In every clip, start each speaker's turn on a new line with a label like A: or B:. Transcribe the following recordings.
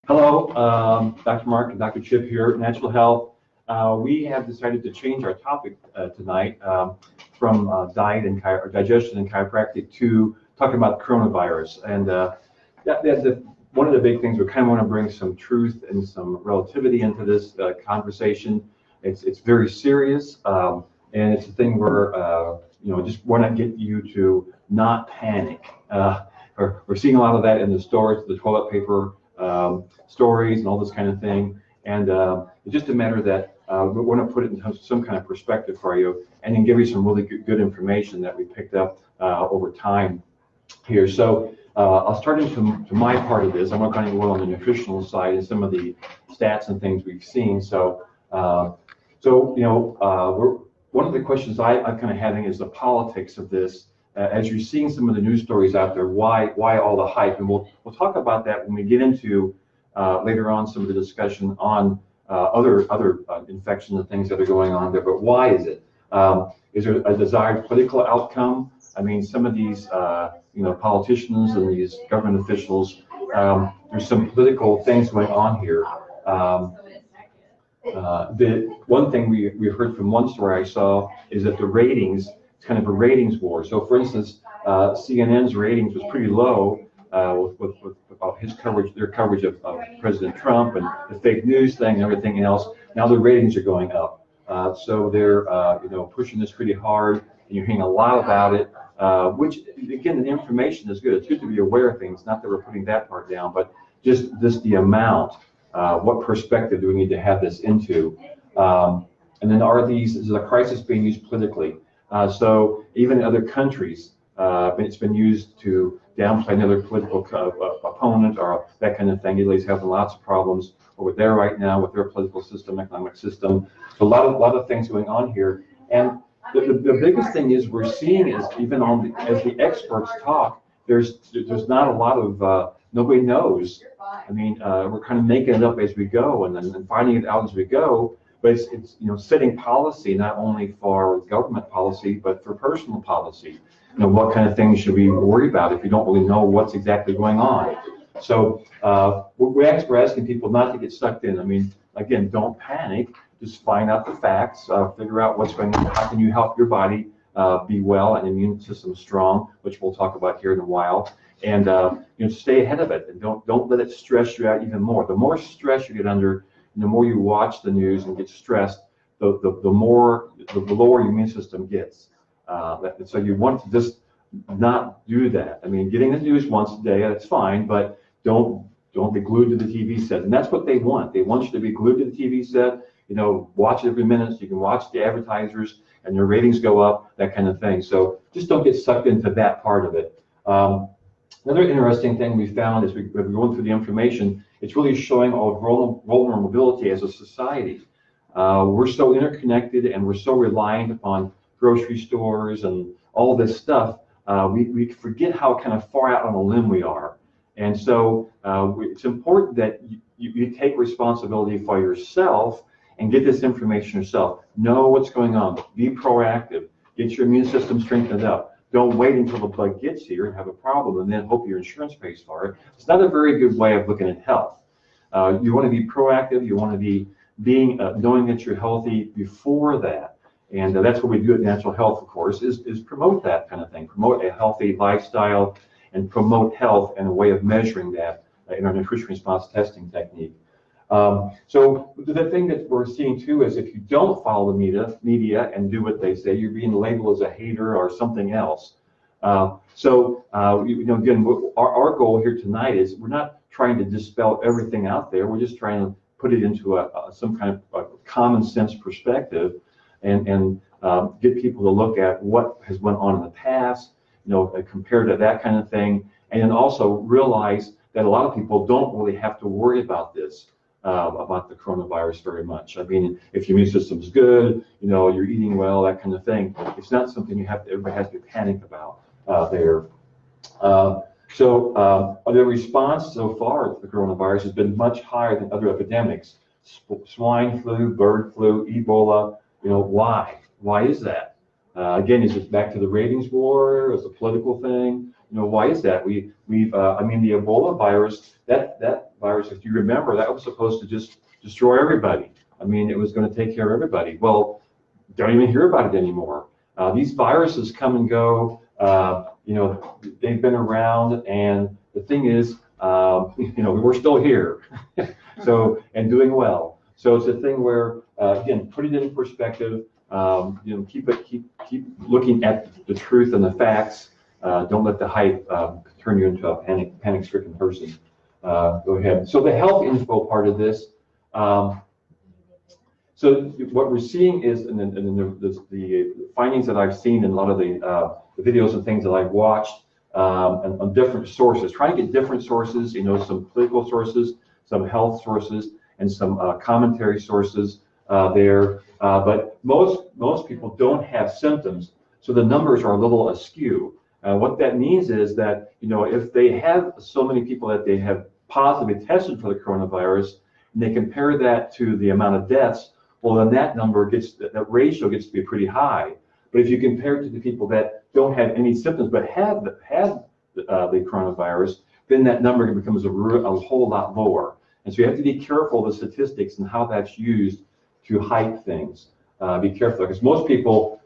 A: Hello, Dr. Mark and Dr. Chip here at Natural Health. We have decided to change our topic tonight from diet and digestion and chiropractic to talking about coronavirus. And one of the big things, we kind of want to bring some truth and some relativity into this conversation. It's very serious, and it's a thing where just want to get you to not panic. We're seeing a lot of that in the stores, the toilet paper stories and all this kind of thing, and it's just a matter that we want to put it in some kind of perspective for you, and then give you some really good information that we picked up over time here. So I'll start into my part of this. I'm going to kind of go on the nutritional side and some of the stats and things we've seen. So one of the questions I'm kind of having is the politics of this. As you're seeing some of the news stories out there, why all the hype? And we'll talk about that when we get into later on some of the discussion on other infections and things that are going on there. But why is it? Is there a desired political outcome? I mean, some of these politicians and these government officials, there's some political things going on here. The one thing we heard from one story I saw is that the ratings, it's kind of a ratings war. So, for instance, CNN's ratings was pretty low with his coverage, their coverage of President Trump and the fake news thing and everything else. Now the ratings are going up. So they're pushing this pretty hard, and you're hearing a lot about it. Which again, the information is good. It's good to be aware of things. Not that we're putting that part down, but just the amount. What perspective do we need to have this into? And then is a crisis being used politically? So even in other countries, it's been used to downplay another political opponent or that kind of thing. Italy's having lots of problems over there right now with their political system, economic system. So a lot of things going on here. And the biggest thing is we're seeing is even as the experts talk, there's not a lot of nobody knows. I mean, we're kind of making it up as we go and then finding it out as we go. But it's setting policy not only for government policy but for personal policy. What kind of things should we worry about if you don't really know what's exactly going on? So we're asking people not to get sucked in. I mean, again, don't panic. Just find out the facts. Figure out what's going on. How can you help your body be well and immune system strong, which we'll talk about here in a while. And stay ahead of it and don't let it stress you out even more. The more stress you get under, the more you watch the news and get stressed, the lower your immune system gets. So you want to just not do that. I mean, getting the news once a day, that's fine, but don't be glued to the TV set. And that's what they want. They want you to be glued to the TV set. Watch it every minute so you can watch the advertisers and your ratings go up, that kind of thing. So just don't get sucked into that part of it. Another interesting thing we found as we're going through the information, it's really showing our vulnerability as a society. We're so interconnected and we're so reliant upon grocery stores and all this stuff. We forget how kind of far out on a limb we are. And so it's important that you take responsibility for yourself and get this information yourself. Know what's going on. Be proactive. Get your immune system strengthened up. Don't wait until the bug gets here and have a problem and then hope your insurance pays for it. It's not a very good way of looking at health. You want to be proactive. You want to be knowing that you're healthy before that. And that's what we do at Natural Health, of course, is promote that kind of thing. Promote a healthy lifestyle and promote health and a way of measuring that in our nutrition response testing technique. So the thing that we're seeing too is if you don't follow the media and do what they say, you're being labeled as a hater or something else. Again, our goal here tonight is we're not trying to dispel everything out there. We're just trying to put it into some kind of common sense perspective and get people to look at what has went on in the past, compared to that kind of thing, and then also realize that a lot of people don't really have to worry about this. About the coronavirus very much. I mean, if your immune system's good, you're eating well, that kind of thing. It's not something everybody has to panic about there. So the response so far to the coronavirus has been much higher than other epidemics. Swine flu, bird flu, Ebola. Why? Why is that? Again, is it back to the ratings war? Is it a political thing? Why is that? The Ebola virus, that virus, if you remember, that was supposed to just destroy everybody. I mean, it was going to take care of everybody. Well, don't even hear about it anymore. These viruses come and go. You know, they've been around, and the thing is, you know, we're still here, so, and doing well. So it's a thing where, again, put it in perspective. You know, keep looking at the truth and the facts. Don't let the hype turn you into a panic-stricken person. Go ahead. So the health info part of this. So what we're seeing is, and the findings that I've seen in a lot of the videos and things that I've watched on different sources, trying to get different sources, you know, some political sources, some health sources, and some commentary sources there. But most people don't have symptoms, so the numbers are a little askew. What that means is that, you know, if they have so many people that they have positively tested for the coronavirus, and they compare that to the amount of deaths, well, then that number that ratio gets to be pretty high. But if you compare it to the people that don't have any symptoms but have the coronavirus, then that number becomes a whole lot lower. And so you have to be careful of the statistics and how that's used to hype things. Be careful, because most people,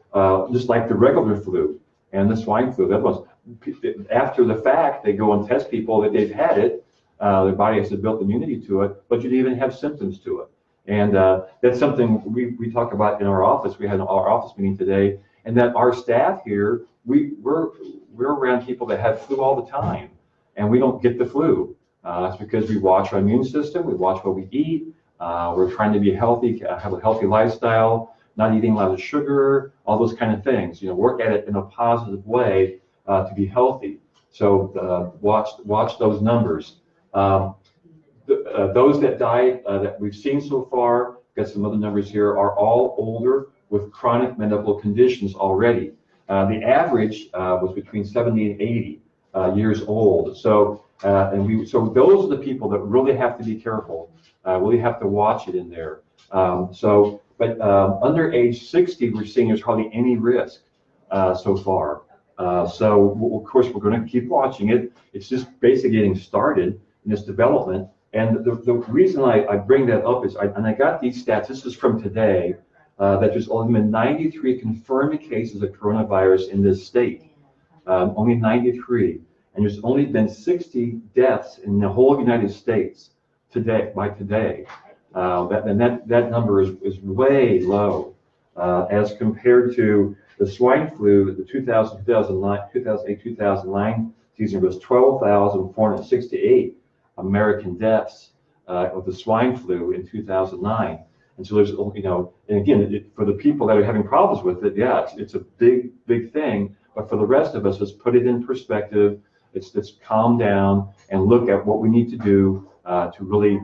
A: just like the regular flu and the swine flu, that was after the fact, they go and test people that they've had it. Their body has built immunity to it, but you didn't even have symptoms to it. And that's something we talk about in our office. We had our office meeting today, and that our staff here, we're around people that have flu all the time, and we don't get the flu. That's because we watch our immune system, we watch what we eat, we're trying to be healthy, have a healthy lifestyle, not eating a lot of sugar, all those kind of things. You know, work at it in a positive way to be healthy. So watch those numbers. Those that died that we've seen so far, got some other numbers here, are all older with chronic medical conditions already. The average was between 70 and 80 years old. So so those are the people that really have to be careful, really have to watch it in there. But under age 60, we're seeing there's hardly any risk so far. So of course we're going to keep watching it. It's just basically getting started in this development. And the reason I bring that up is, I got these stats, this is from today, that there's only been 93 confirmed cases of coronavirus in this state. Only 93. And there's only been 60 deaths in the whole United States by today. That number is way low as compared to the swine flu. The 2008-2009 season was 12,468 American deaths of the swine flu in 2009. And so there's, you know, and again, for the people that are having problems with it, yeah, it's a big thing. But for the rest of us, let's put it in perspective. Let's calm down and look at what we need to do to really,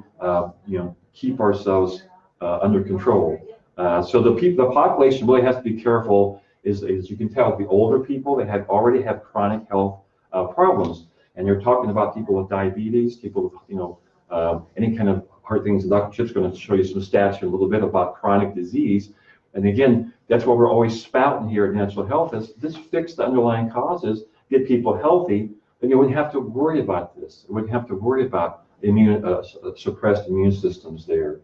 A: you know, keep ourselves under control. So the population really has to be careful. Is you can tell, the older people that already have chronic health problems, and you're talking about people with diabetes, people with, you know, any kind of heart things. Dr. Chip's going to show you some stats here a little bit about chronic disease. And again, that's what we're always spouting here at Natural Health, is this fix the underlying causes, get people healthy, then you wouldn't have to worry about this. You wouldn't have to worry about suppressed immune systems there.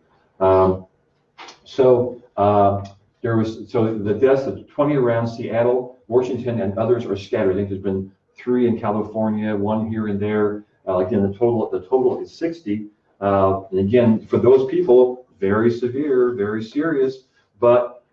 A: So the deaths of 20 around Seattle, Washington, and others are scattered. I think there's been 3 in California, 1 here and there. Again, the total is 60. And again, for those people, very severe, very serious. But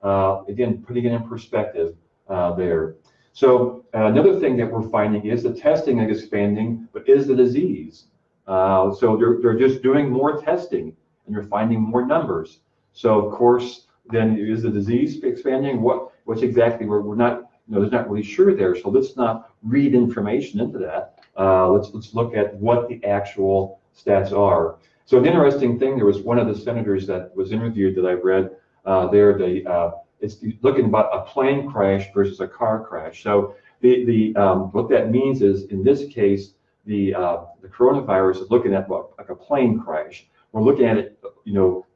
A: again, putting it in perspective there. So another thing that we're finding is the testing is expanding, but is the disease. So they're just doing more testing, and they're finding more numbers. So of course, then is the disease expanding? What's exactly we're not, you know, there's not really sure there. So let's not read information into that. Let's look at what the actual stats are. So an interesting thing, there was one of the senators that was interviewed that I read there. It's looking about a plane crash versus a car crash. So what that means is, in this case, the coronavirus is looking at like a plane crash. We're looking at it, you know,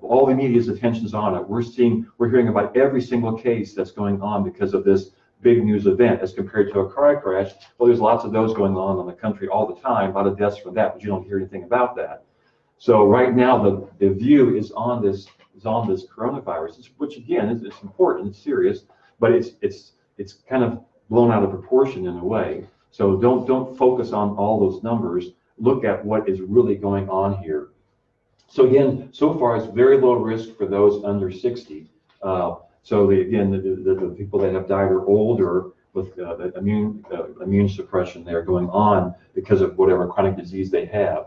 A: all the media's attention's on it. We're hearing about every single case that's going on because of this big news event, as compared to a car crash. Well, there's lots of those going on in the country all the time, a lot of deaths from that, but you don't hear anything about that. So right now the view is on this coronavirus, which again is it's important, it's serious, but it's kind of blown out of proportion in a way. So don't focus on all those numbers. Look at what is really going on here. So again, so far it's very low risk for those under 60. So the people that have died are older with immune suppression there going on because of whatever chronic disease they have.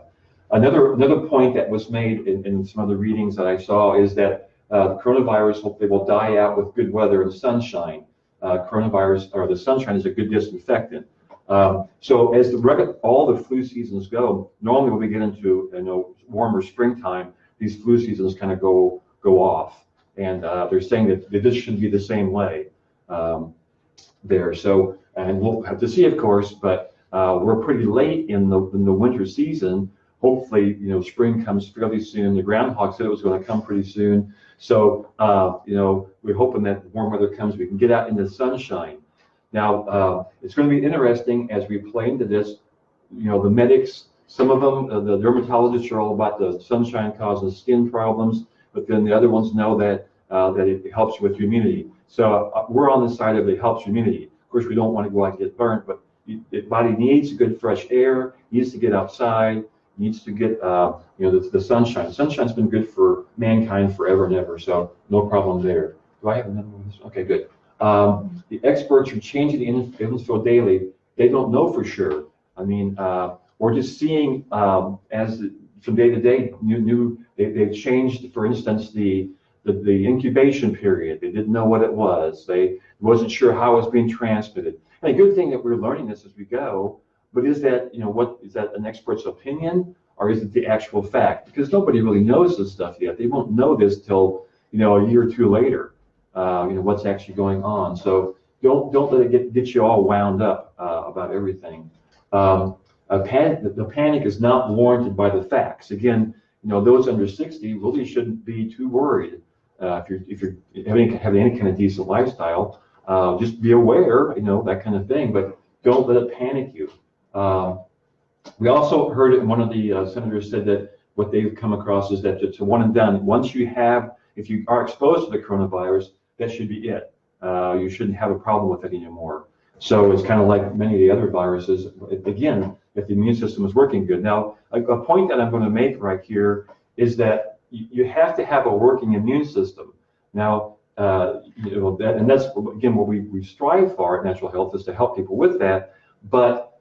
A: Another point that was made in some other readings that I saw is that the coronavirus hopefully will die out with good weather and sunshine. Coronavirus or the sunshine is a good disinfectant. So as all the flu seasons go, normally when we get into warmer springtime, these flu seasons kind of go off, and they're saying that this should be the same way there. So, and we'll have to see, of course, but we're pretty late in the winter season. Hopefully, spring comes fairly soon. The groundhog said it was going to come pretty soon. So, we're hoping that warm weather comes, we can get out into the sunshine. Now, it's going to be interesting as we play into this. The medics, some of them, the dermatologists are all about the sunshine causing skin problems, but then the other ones know that it helps with immunity. So we're on the side of it helps immunity. Of course, we don't want to go out and get burnt, but the body needs good fresh air, needs to get outside, needs to get the sunshine. Sunshine's been good for mankind forever and ever, so no problem there. Do I have another one? Okay, good. The experts are changing the info daily. They don't know for sure. I mean, we're just seeing as from day to day, they've changed. For instance, the incubation period. They didn't know what it was. They wasn't sure how it was being transmitted. And a good thing that we're learning this as we go. But is that what is that an expert's opinion or is it the actual fact? Because nobody really knows this stuff yet. They won't know this till a year or two later. What's actually going on. So don't let it get you all wound up about everything. The panic is not warranted by the facts. Again, those under 60 really shouldn't be too worried. If you're having any kind of decent lifestyle, just be aware, that kind of thing. But don't let it panic you. We also heard it, one of the senators said that what they've come across is that it's a one and done. If you are exposed to the coronavirus, that should be it. You shouldn't have a problem with it anymore. So it's kind of like many of the other viruses. Again, if the immune system is working good. Now, a point that I'm going to make right here is that you have to have a working immune system. Now, and that's again what we strive for at Natural Health is to help people with that. But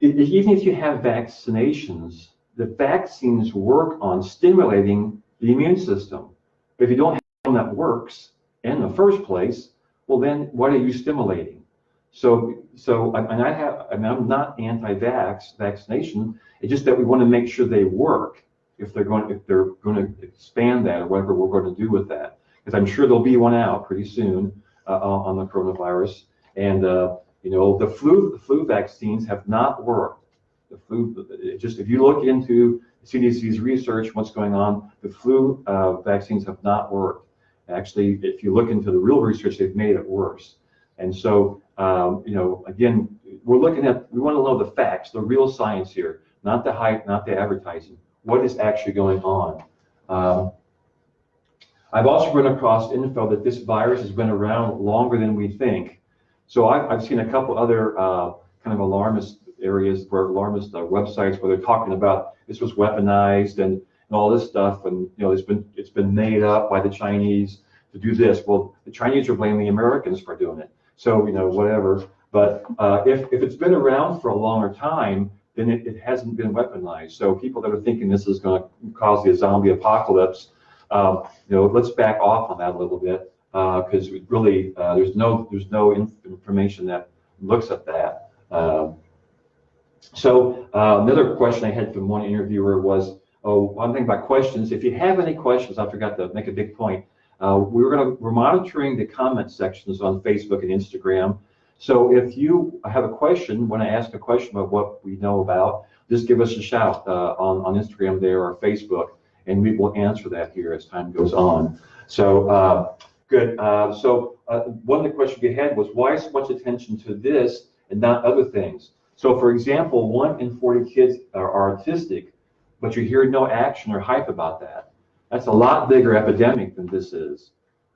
A: even if you have vaccinations, the vaccines work on stimulating the immune system. But if you don't have one that works in the first place, well, then what are you stimulating? So I'm not anti-vaccination. It's just that we want to make sure they work if they're going to expand that or whatever we're going to do with that. Because I'm sure there'll be one out pretty soon on the coronavirus. And the flu vaccines have not worked. If you look into CDC's research, what's going on, the flu vaccines have not worked. Actually, if you look into the real research, they've made it worse. And so, again, we want to know the facts, the real science here, not the hype, not the advertising. What is actually going on? I've also run across info that this virus has been around longer than we think. So I've seen a couple other kind of alarmist areas, alarmist websites where they're talking about this was weaponized and all this stuff, and it's been made up by the Chinese to do this. Well, the Chinese are blaming the Americans for doing it. So whatever. But if it's been around for a longer time, then it hasn't been weaponized. So people that are thinking this is going to cause the zombie apocalypse, let's back off on that a little bit because really there's no information that looks at that. So another question I had from one interviewer was, one thing about questions. If you have any questions, I forgot to make a big point. We're monitoring the comment sections on Facebook and Instagram. So if you have a question, want to ask a question about what we know about, just give us a shout on Instagram there or Facebook, and we will answer that here as time goes on. So good. So one of the questions we had was, why so much attention to this and not other things? So for example, 1 in 40 kids are autistic, but you're hearing no action or hype about that. That's a lot bigger epidemic than this is,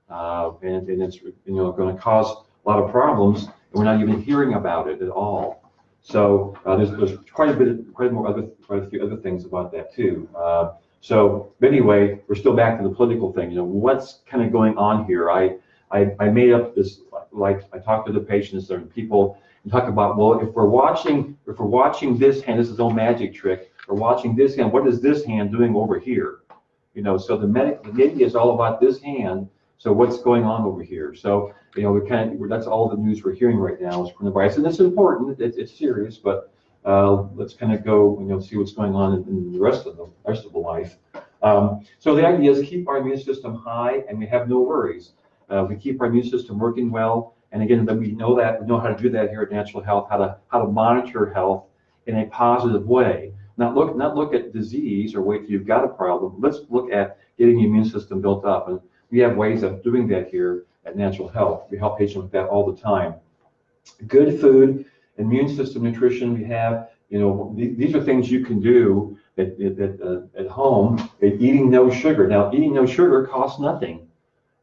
A: and it's going to cause a lot of problems, and we're not even hearing about it at all. So there's quite a few other things about that too. So anyway, we're still back to the political thing. What's kind of going on here? I made up this, like I talked to the patients and people and talk about, well, if we're watching this hand, this is no magic trick. We're watching this hand. What is this hand doing over here? So the media is all about this hand. So what's going on over here? So that's all the news we're hearing right now is coronavirus, and it's important. It's serious, but let's kind of go, see what's going on in the rest of the life. So the idea is keep our immune system high, and we have no worries. We keep our immune system working well, and again, we know how to do that here at Natural Health, how to monitor health in a positive way. Not look at disease or wait till you've got a problem. Let's look at getting the immune system built up, and we have ways of doing that here at Natural Health. We help patients with that all the time. Good food, immune system nutrition. We have, these are things you can do at home. Eating no sugar. Now, eating no sugar costs nothing,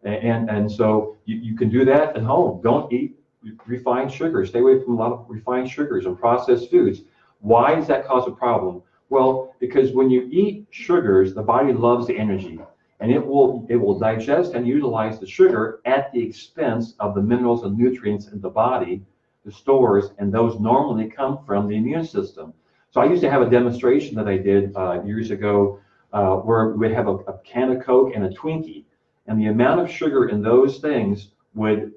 A: and so you can do that at home. Don't eat refined sugar. Stay away from a lot of refined sugars and processed foods. Why does that cause a problem? Well, because when you eat sugars, the body loves the energy, and it will digest and utilize the sugar at the expense of the minerals and nutrients in the body, the stores, and those normally come from the immune system. So I used to have a demonstration that I did years ago where we'd have a can of Coke and a Twinkie, and the amount of sugar in those things would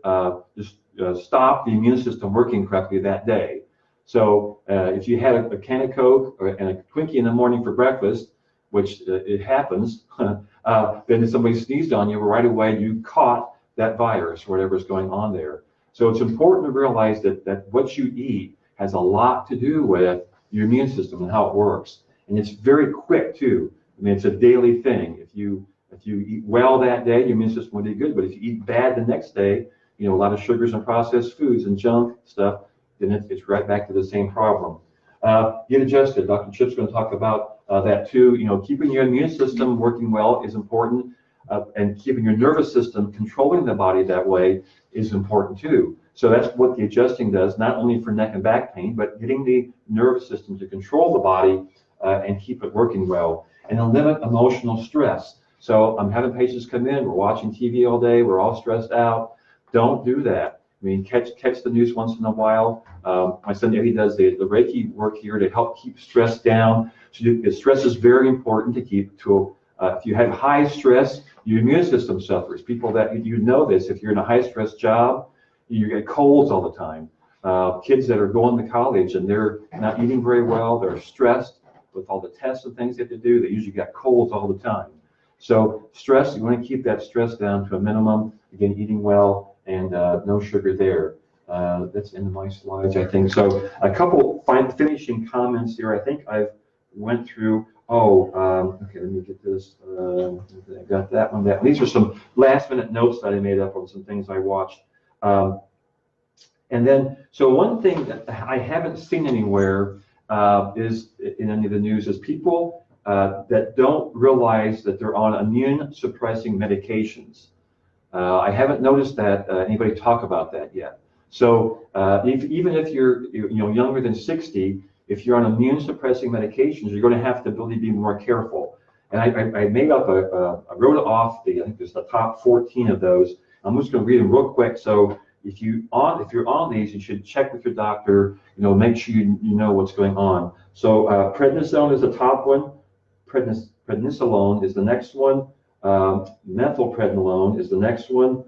A: just stop the immune system working correctly that day. So if you had a can of Coke and a Twinkie in the morning for breakfast, which it happens, then if somebody sneezed on you, right away you caught that virus, whatever's going on there. So it's important to realize that what you eat has a lot to do with your immune system and how it works. And it's very quick too. I mean, it's a daily thing. If you eat well that day, your immune system will be good. But if you eat bad the next day, a lot of sugars and processed foods and junk stuff, then it's right back to the same problem. Get adjusted. Dr. Chip's going to talk about that too. Keeping your immune system working well is important, and keeping your nervous system controlling the body that way is important too. So that's what the adjusting does, not only for neck and back pain, but getting the nervous system to control the body and keep it working well. And then limit emotional stress. So I'm having patients come in, we're watching TV all day, we're all stressed out. Don't do that. I mean, catch the news once in a while. My son Eddie does the Reiki work here to help keep stress down. So stress is very important to keep. If you have high stress, your immune system suffers. People that know this, if you're in a high stress job, you get colds all the time. Kids that are going to college and they're not eating very well, they're stressed with all the tests and things they have to do. They usually get colds all the time. So stress, you want to keep that stress down to a minimum. Again, eating well and no sugar there. That's in my slides, I think. So a couple finishing comments here. I think I've went through. Okay, let me get this. I got that one. These are some last-minute notes that I made up on some things I watched. And then, so one thing that I haven't seen anywhere is in any of the news is people that don't realize that they're on immune-suppressing medications. I haven't noticed that anybody talk about that yet. So even if you're younger than 60, if you're on immune-suppressing medications, you're going to have to really be more careful. And I made up I wrote off I think there's the top 14 of those. I'm just going to read them real quick. So if you're on these, you should check with your doctor. Make sure you know what's going on. So prednisone is the top one. Prednisolone is the next one. Methylprednisolone is the next one.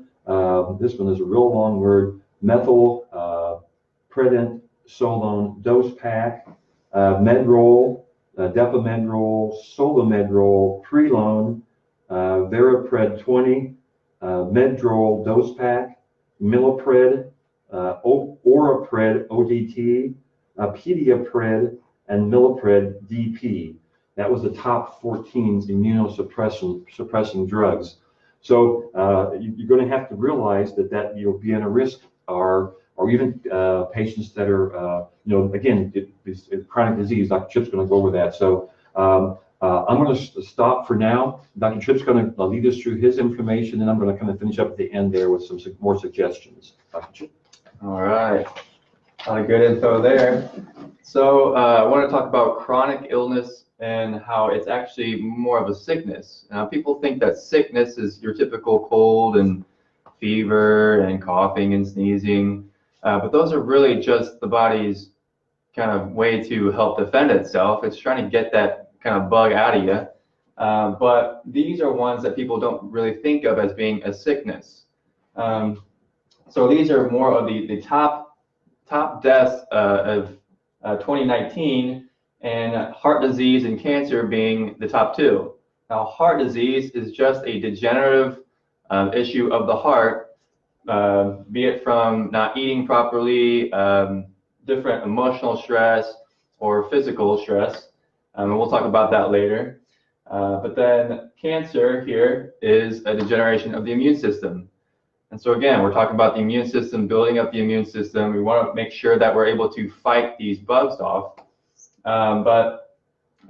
A: This one is a real long word. Methylprednisolone dose pack. Medrol, Depomedrol, Solomedrol, Prelone, Verapred 20, Medrol dose pack, Milipred, Orapred ODT, Pediapred, and Milipred DP. That was the top 14 immunosuppressing drugs. So you're going to have to realize that you'll be in a risk, or even patients that are, again, it's chronic disease. Dr. Chip's going to go over that. So I'm going to stop for now. Dr. Tripp's going to lead us through his information, and I'm going to kind of finish up at the end there with some more suggestions. Dr. Tripp.
B: All right. A lot of good info there. So I want to talk about chronic illness and how it's actually more of a sickness. Now, people think that sickness is your typical cold and fever and coughing and sneezing, but those are really just the body's kind of way to help defend itself. It's trying to get that kind of bug out of you. But these are ones that people don't really think of as being a sickness. So these are more of the top deaths of 2019, and heart disease and cancer being the top two. Now, heart disease is just a degenerative issue of the heart, be it from not eating properly, different emotional stress, or physical stress. And we'll talk about that later. But then cancer here is a degeneration of the immune system. And so again, we're talking about the immune system, building up the immune system. We want to make sure that we're able to fight these bugs off. But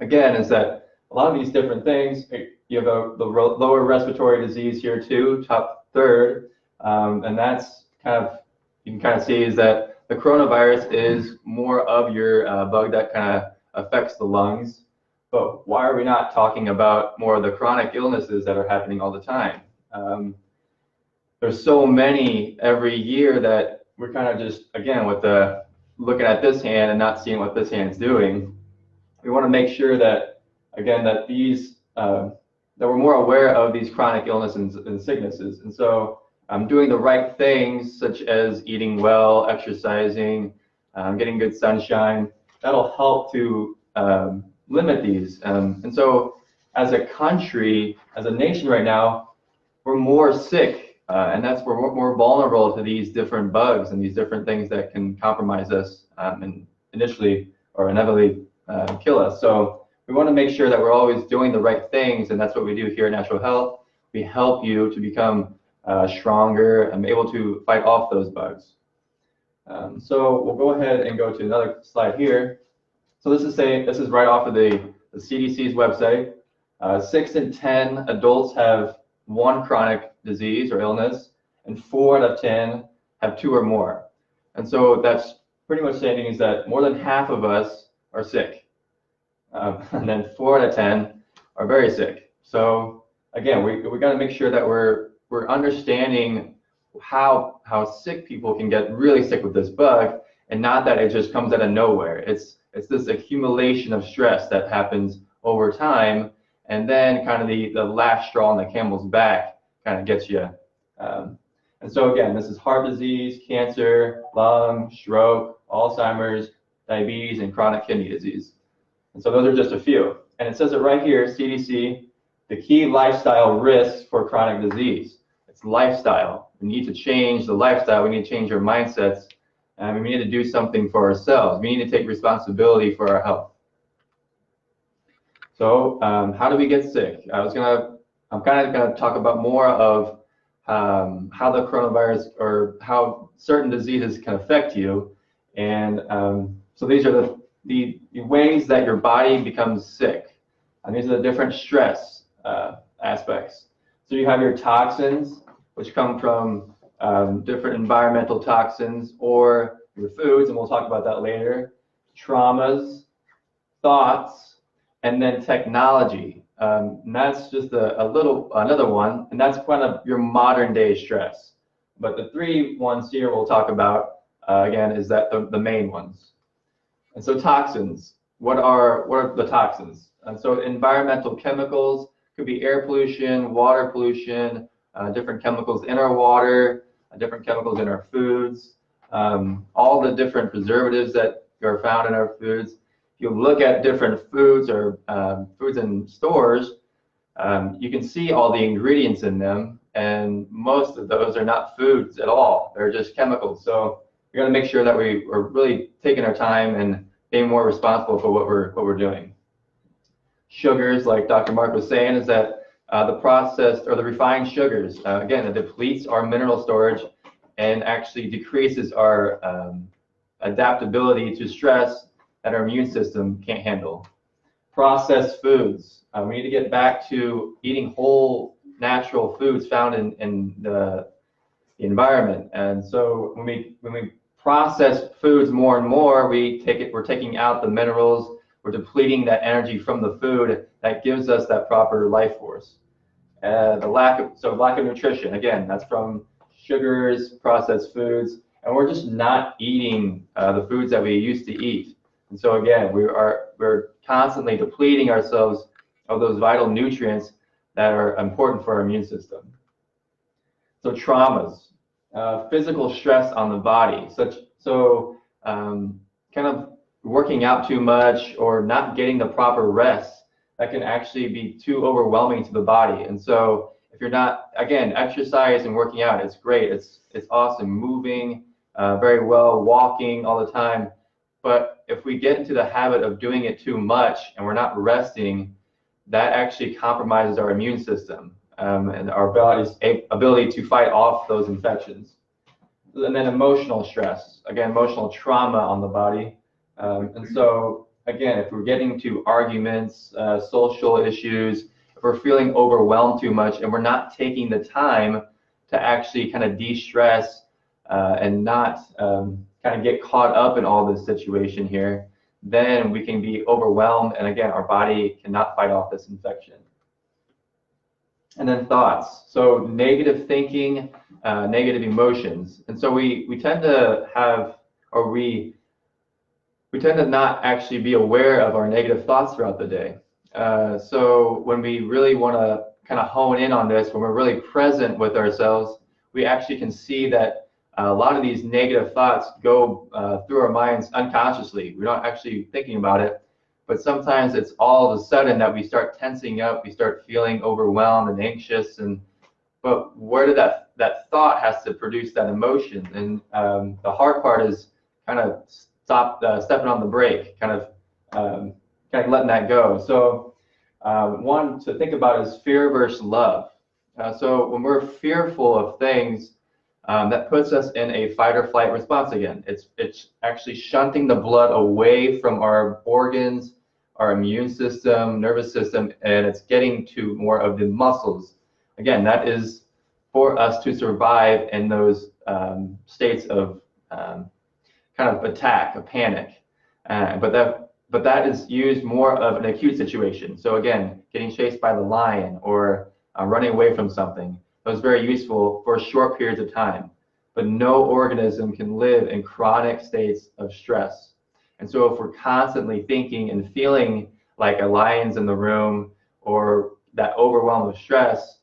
B: again, is that a lot of these different things, you have the lower respiratory disease here too, top third. And that's kind of, you can kind of see is that the coronavirus is more of your bug that kind of affects the lungs. But why are we not talking about more of the chronic illnesses that are happening all the time? There's so many every year that we're kind of just, again, with the looking at this hand and not seeing what this hand's doing. We want to make sure that, again, that these, that we're more aware of these chronic illnesses and sicknesses. And so doing the right things, such as eating well, exercising, getting good sunshine, that'll help to limit these. And so as a country, as a nation right now, we're more sick. And that's where we're more vulnerable to these different bugs and these different things that can compromise us and initially or inevitably kill us. So we want to make sure that we're always doing the right things, and that's what we do here at Natural Health. We help you to become stronger and able to fight off those bugs. So we'll go ahead and go to another slide here. So this is right off of the CDC's website. 6 in 10 adults have one chronic disease or illness, and 4 out of 10 have 2 or more. And so that's pretty much saying is that more than half of us are sick, and then 4 out of 10 are very sick. So again, we got to make sure that we're understanding how sick people can get really sick with this bug, and not that it just comes out of nowhere. It's this accumulation of stress that happens over time, and then kind of the last straw on the camel's back kind of gets you. And so again, this is heart disease, cancer, lung, stroke, Alzheimer's, diabetes, and chronic kidney disease. And so those are just a few. And it says it right here, CDC, the key lifestyle risks for chronic disease. It's lifestyle. We need to change the lifestyle. We need to change our mindsets. And we need to do something for ourselves. We need to take responsibility for our health. So how do we get sick? I'm kind of going to talk about more of how the coronavirus or how certain diseases can affect you. And so these are the ways that your body becomes sick. And these are the different stress aspects. So you have your toxins, which come from different environmental toxins or your foods, and we'll talk about that later. Traumas, thoughts, and then technology. And that's just another one, and that's kind of your modern day stress. But the 3 ones here we'll talk about again is that the main ones. And so toxins, what are the toxins? And so environmental chemicals could be air pollution, water pollution, different chemicals in our water, different chemicals in our foods, all the different preservatives that are found in our foods. If you look at different foods or foods in stores, you can see all the ingredients in them, and most of those are not foods at all. They're just chemicals. So we got to make sure that we are really taking our time and being more responsible for what we're doing. Sugars, like Dr. Mark was saying, is that the processed or the refined sugars, again, it depletes our mineral storage and actually decreases our adaptability to stress that our immune system can't handle. processed foods. We need to get back to eating whole natural foods found in the environment. And so when we process foods more and more, we're taking out the minerals, we're depleting that energy from the food that gives us that proper life force. Lack of nutrition, again, that's from sugars, processed foods, and we're just not eating the foods that we used to eat. And so again, we're constantly depleting ourselves of those vital nutrients that are important for our immune system. So traumas, physical stress on the body, kind of working out too much or not getting the proper rest, that can actually be too overwhelming to the body. And so if you're not, again, exercise and working out, it's great, it's awesome, moving very well, walking all the time. But if we get into the habit of doing it too much and we're not resting, that actually compromises our immune system and our body's ability to fight off those infections. And then emotional stress, again, emotional trauma on the body. And so, again, if we're getting to arguments, social issues, if we're feeling overwhelmed too much and we're not taking the time to actually kind of de-stress and not kind of get caught up in all this situation here, then we can be overwhelmed, and again, our body cannot fight off this infection. And then thoughts, so negative thinking, negative emotions. And so we tend to have, or we tend to not actually be aware of our negative thoughts throughout the day. So when we really want to kind of hone in on this, when we're really present with ourselves, we actually can see that a lot of these negative thoughts go through our minds unconsciously. We're not actually thinking about it, but sometimes it's all of a sudden that we start tensing up, we start feeling overwhelmed and anxious, but where did that thought has to produce that emotion? And the hard part is kind of stepping on the brake, kind of letting that go. So one to think about is fear versus love. So when we're fearful of things, that puts us in a fight or flight response again. It's actually shunting the blood away from our organs, our immune system, nervous system, and it's getting to more of the muscles. Again, that is for us to survive in those states of kind of attack, a panic. But that is used more of an acute situation. So again, getting chased by the lion or running away from something. Those are very useful for short periods of time, but no organism can live in chronic states of stress. And so if we're constantly thinking and feeling like a lion's in the room or that overwhelm of stress,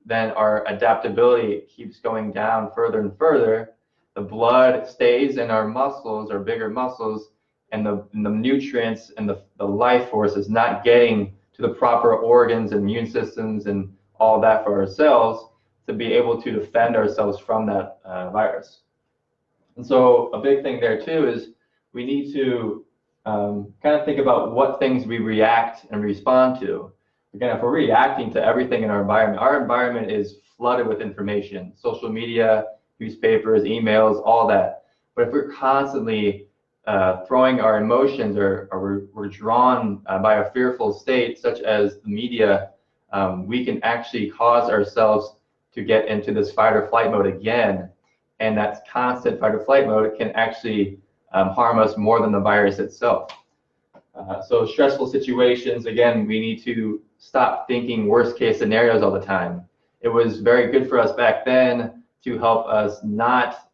B: then our adaptability keeps going down further and further. The blood stays in our muscles, our bigger muscles, and the nutrients and the life force is not getting to the proper organs and immune systems and all that for ourselves to be able to defend ourselves from that virus. And so a big thing there too is we need to kind of think about what things we react and respond to. Again, if we're reacting to everything in our environment is flooded with information, social media, newspapers, emails, all that. But if we're constantly throwing our emotions or we're drawn by a fearful state, such as the media, we can actually cause ourselves to get into this fight or flight mode again. And that constant fight or flight mode can actually harm us more than the virus itself. So stressful situations, again, we need to stop thinking worst case scenarios all the time. It was very good for us back then to help us not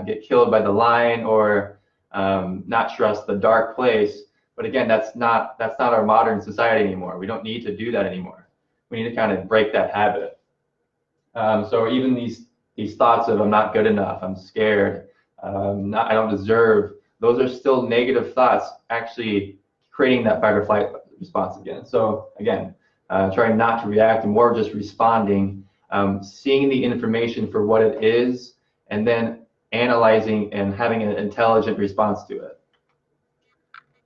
B: get killed by the lion or not trust the dark place. But again, that's not our modern society anymore. We don't need to do that anymore. We need to kind of break that habit. So even these thoughts of I'm not good enough, I'm scared, I don't deserve, those are still negative thoughts actually creating that fight or flight response again. So again, trying not to react and more just responding, seeing the information for what it is, and then analyzing and having an intelligent response to it.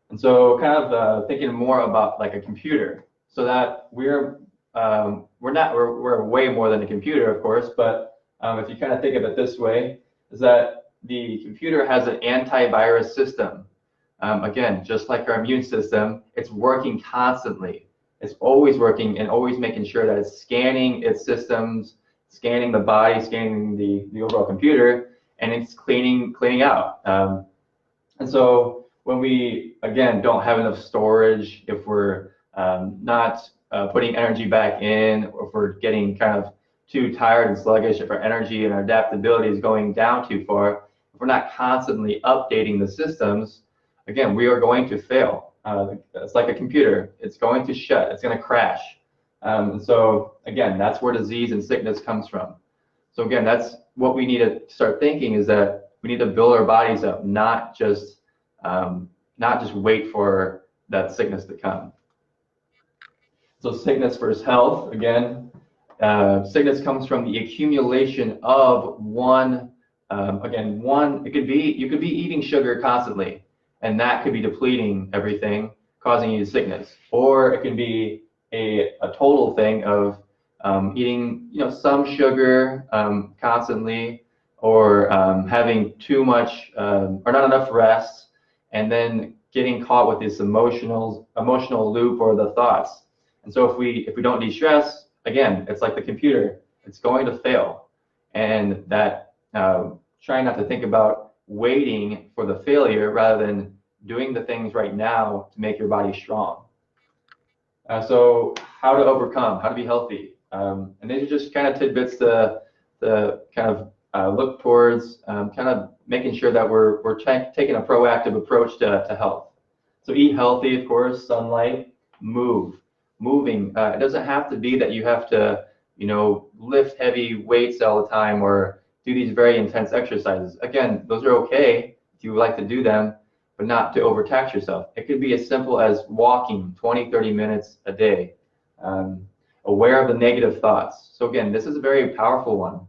B: And so kind of thinking more about like a computer, so that we're way more than a computer, of course, but if you kind of think of it this way, is that the computer has an antivirus system. Again, just like our immune system, it's working constantly. It's always working and always making sure that it's scanning its systems, scanning the body, scanning the overall computer, and it's cleaning out. And so when we, again, don't have enough storage, if we're not putting energy back in, or if we're getting kind of too tired and sluggish, if our energy and our adaptability is going down too far, if we're not constantly updating the systems, again, we are going to fail. It's like a computer. It's going to shut. It's going to crash. And so, again, that's where disease and sickness comes from. So, again, that's what we need to start thinking, is that we need to build our bodies up, not just wait for that sickness to come. So sickness versus health, again, sickness comes from the accumulation of you could be eating sugar constantly, and that could be depleting everything, causing you sickness. Or it can be a total thing of eating some sugar constantly, or having too much or not enough rest, and then getting caught with this emotional loop or the thoughts. And so if we don't de-stress, again, it's like the computer, it's going to fail. And that trying not to think about waiting for the failure rather than doing the things right now to make your body strong. So how to overcome, how to be healthy. And these are just kind of tidbits to kind of look towards, kind of making sure that we're taking a proactive approach to health. So eat healthy, of course, sunlight, moving. It doesn't have to be that you have to, lift heavy weights all the time or do these very intense exercises. Again, those are okay if you would like to do them, but not to overtax yourself. It could be as simple as walking 20, 30 minutes a day, aware of the negative thoughts. So again, this is a very powerful one.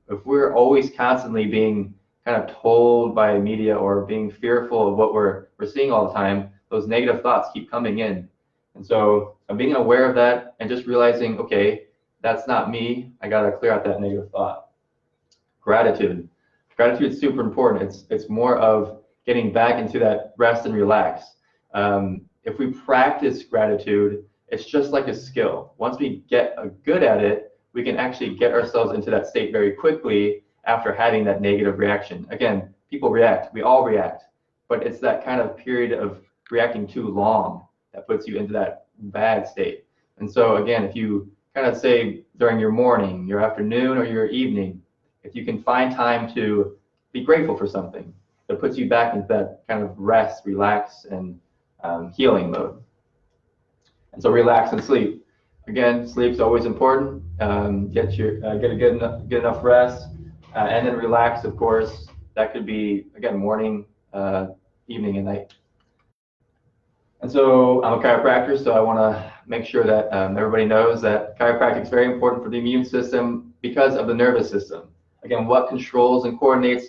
B: If we're always constantly being kind of told by media or being fearful of what we're seeing all the time, those negative thoughts keep coming in. And so being aware of that and just realizing, okay, that's not me. I got to clear out that negative thought. Gratitude. Gratitude is super important. It's more of getting back into that rest and relax. If we practice gratitude, it's just like a skill. Once we get good at it, we can actually get ourselves into that state very quickly after having that negative reaction. Again, people react. We all react. But it's that kind of period of reacting too long that puts you into that bad state. And so again, if you kind of say during your morning, your afternoon, or your evening, if you can find time to be grateful for something, that puts you back into that kind of rest, relax, and healing mode. And so relax and sleep. Again, sleep's always important. Get a good enough rest, and then relax, of course. That could be, again, morning, evening, and night. And so I'm a chiropractor, so I want to make sure that everybody knows that chiropractic is very important for the immune system because of the nervous system. Again, what controls and coordinates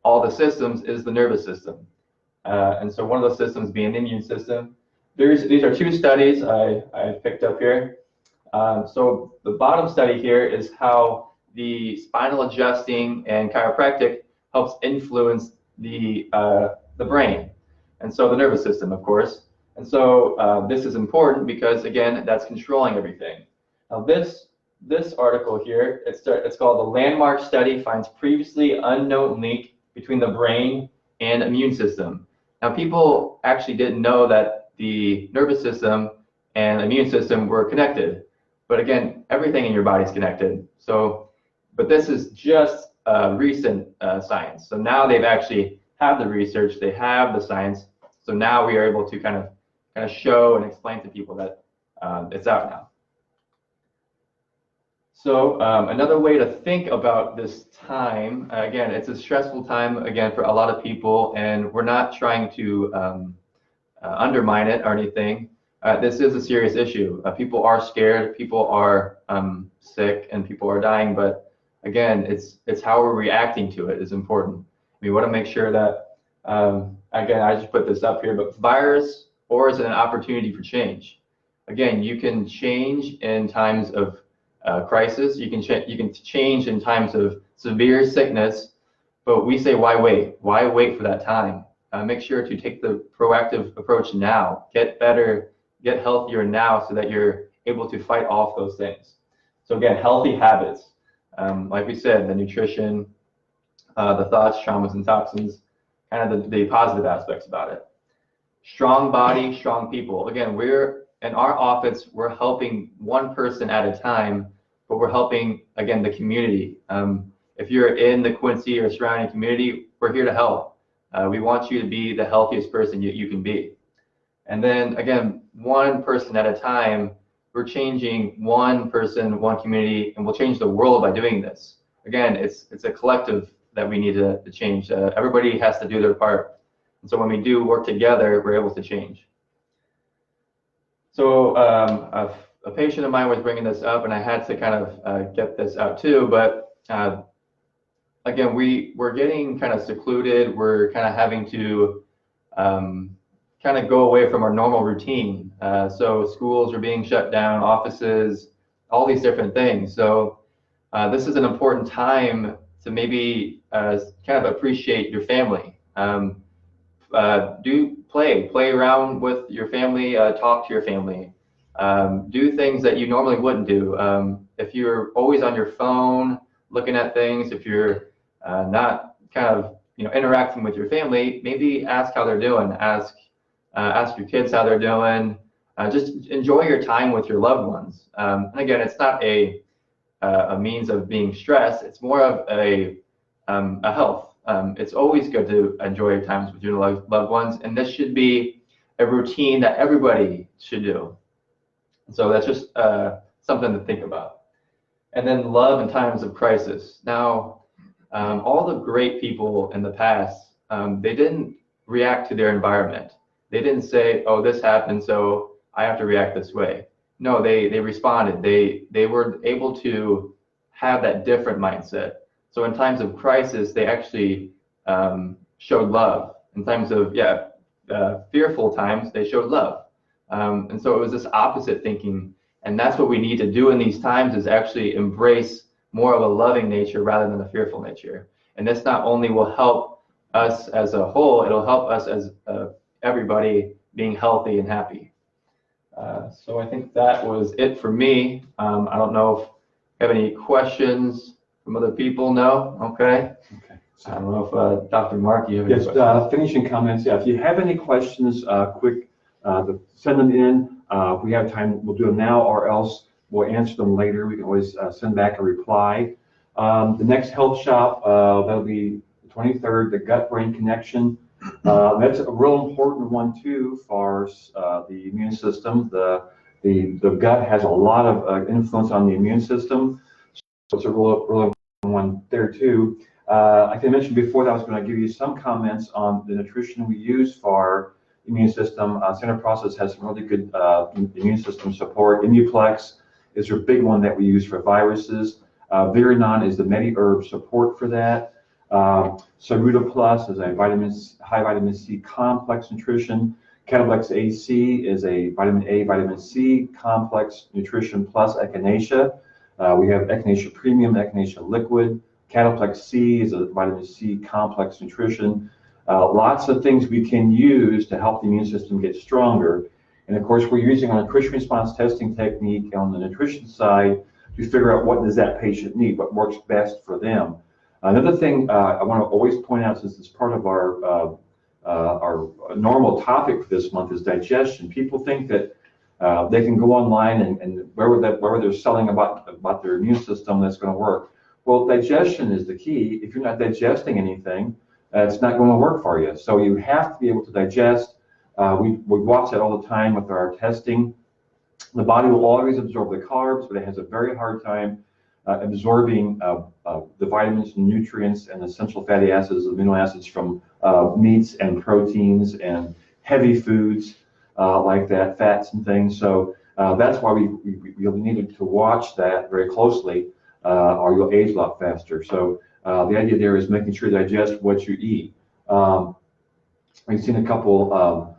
B: all the systems is the nervous system. And so one of those systems being the immune system. These are two studies I picked up here. So the bottom study here is how the spinal adjusting and chiropractic helps influence the brain, and so the nervous system, of course. And so this is important because, again, that's controlling everything. Now this article here, it's called The Landmark Study Finds Previously Unknown Link Between the Brain and Immune System. Now, people actually didn't know that the nervous system and immune system were connected. But again, everything in your body is connected. So, but this is just recent science. So now they've actually have the research, they have the science. So now we are able to kind of show and explain to people that it's out now. So another way to think about this time, again, it's a stressful time, again, for a lot of people, and we're not trying to undermine it or anything. This is a serious issue. People are scared, people are sick, and people are dying, but again, it's how we're reacting to it is important. We want to make sure that, again, I just put this up here, but virus or is it an opportunity for change? Again, you can change in times of crisis. You can change in times of severe sickness, but we say, why wait? Why wait for that time? make sure to take the proactive approach now. Get better, get healthier now so that you're able to fight off those things. So again, healthy habits. Like we said, the nutrition, the thoughts, traumas, and toxins, kind of the positive aspects about it. Strong body, strong people. Again, we're in our office, we're helping one person at a time, but we're helping, again, the community. If you're in the Quincy or surrounding community, we're here to help. We want you to be the healthiest person you can be. And then, again, one person at a time, we're changing one person, one community, and we'll change the world by doing this. Again, it's a collective that we need to change. Everybody has to do their part. And so when we do work together, we're able to change. So a patient of mine was bringing this up, and I had to kind of get this out too. But again, we're getting kind of secluded. We're kind of having to kind of go away from our normal routine. So schools are being shut down, offices, all these different things. So this is an important time to maybe kind of appreciate your family. Do play around with your family, talk to your family, do things that you normally wouldn't do. If you're always on your phone looking at things, if you're not kind of interacting with your family, maybe ask how they're doing. Ask your kids how they're doing. Just enjoy your time with your loved ones. And again, it's not a means of being stressed. It's more of a health. It's always good to enjoy your times with your loved ones, and this should be a routine that everybody should do. So that's just something to think about. And then love in times of crisis. Now, all the great people in the past, they didn't react to their environment. They didn't say, oh, this happened, so I have to react this way. No, they responded. They were able to have that different mindset. So in times of crisis, they actually showed love. In times of fearful times, they showed love. And so it was this opposite thinking. And that's what we need to do in these times, is actually embrace more of a loving nature rather than a fearful nature. And this not only will help us as a whole, it'll help us as everybody being healthy and happy. So I think that was it for me. I don't know if you have any questions from other people. No? Okay. So, I don't know if Dr. Mark, you have any questions?
A: Finishing comments. Yeah, if you have any questions, quick, send them in. If we have time, we'll do them now, or else we'll answer them later. We can always send back a reply. The next health shop, that'll be the 23rd, the gut-brain connection. That's a real important one too for the immune system. The gut has a lot of influence on the immune system, so it's a real important one there too. Like I mentioned before, that I was going to give you some comments on the nutrition we use for our immune system. Center Process has some really good immune system support. Immuplex is a big one that we use for viruses. Viranon is the MediHerb support for that. Saruta Plus is a high vitamin C complex nutrition. Cataplex AC is a vitamin A, vitamin C complex nutrition plus echinacea. We have echinacea premium, echinacea liquid. Cataplex C is a vitamin C complex nutrition. Lots of things we can use to help the immune system get stronger. And of course, we're using a nutrition response testing technique on the nutrition side to figure out what does that patient need, what works best for them. Another thing I want to always point out, since it's part of our normal topic for this month, is digestion. People think that they can go online and wherever they're selling about their immune system, that's going to work. Well, digestion is the key. If you're not digesting anything, it's not going to work for you. So you have to be able to digest. We watch that all the time with our testing. The body will always absorb the carbs, but it has a very hard time absorbing the vitamins and nutrients and essential fatty acids, amino acids from meats and proteins and heavy foods like that, fats and things. So that's why we needed to watch that very closely, or you'll age a lot faster. So the idea there is making sure you digest what you eat. We've seen a couple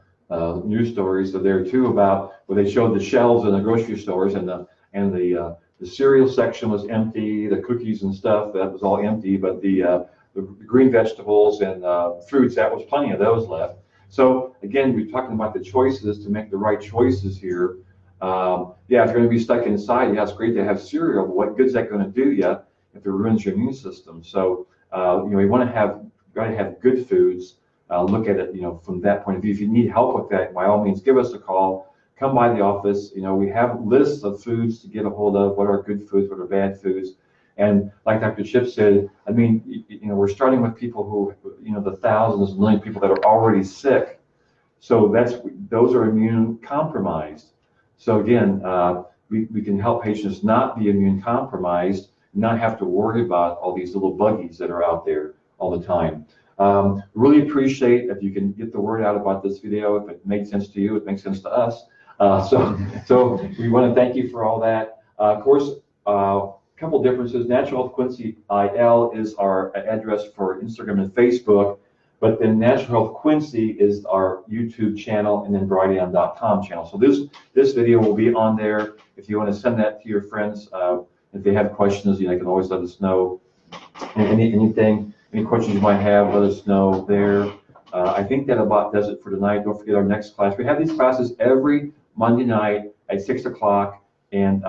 A: news stories there too about where they showed the shelves in the grocery stores, and the cereal section was empty, the cookies and stuff, that was all empty, but the the green vegetables and fruits, that was plenty of those left. So again, we're talking about the choices to make the right choices here. Yeah, if you're going to be stuck inside, yeah, it's great to have cereal, but what good is that going to do you if it ruins your immune system? So we want to have good foods. Look at it, from that point of view. If you need help with that, by all means, give us a call. Come by the office. We have lists of foods to get a hold of. What are good foods? What are bad foods? And like Dr. Chip said, I mean, we're starting with people who, the thousands, millions of people that are already sick. So those are immune compromised. So again, we can help patients not be immune compromised, not have to worry about all these little buggies that are out there all the time. Really appreciate if you can get the word out about this video. If it makes sense to you, it makes sense to us. So we want to thank you for all that. Of course, couple differences. Natural Health Quincy IL is our address for Instagram and Facebook, but then Natural Health Quincy is our YouTube channel, and then Brighteon.com channel. So this video will be on there. If you want to send that to your friends, if they have questions, they can always let us know. Any questions you might have, let us know there. I think that about does it for tonight. Don't forget our next class. We have these classes every Monday night at 6 o'clock, and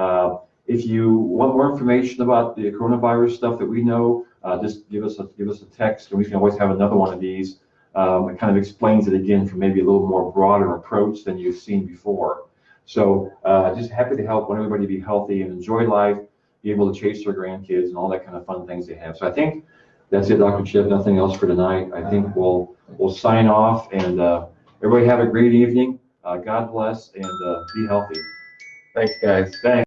A: if you want more information about the coronavirus stuff that we know, just give us a text, and we can always have another one of these. It kind of explains it again from maybe a little more broader approach than you've seen before. So just happy to help. Want everybody to be healthy and enjoy life, be able to chase their grandkids and all that kind of fun things they have. So I think that's it, Dr. Chip. Nothing else for tonight. I think we'll sign off, and everybody have a great evening. God bless, and be healthy.
B: Thanks, guys.
A: Thanks.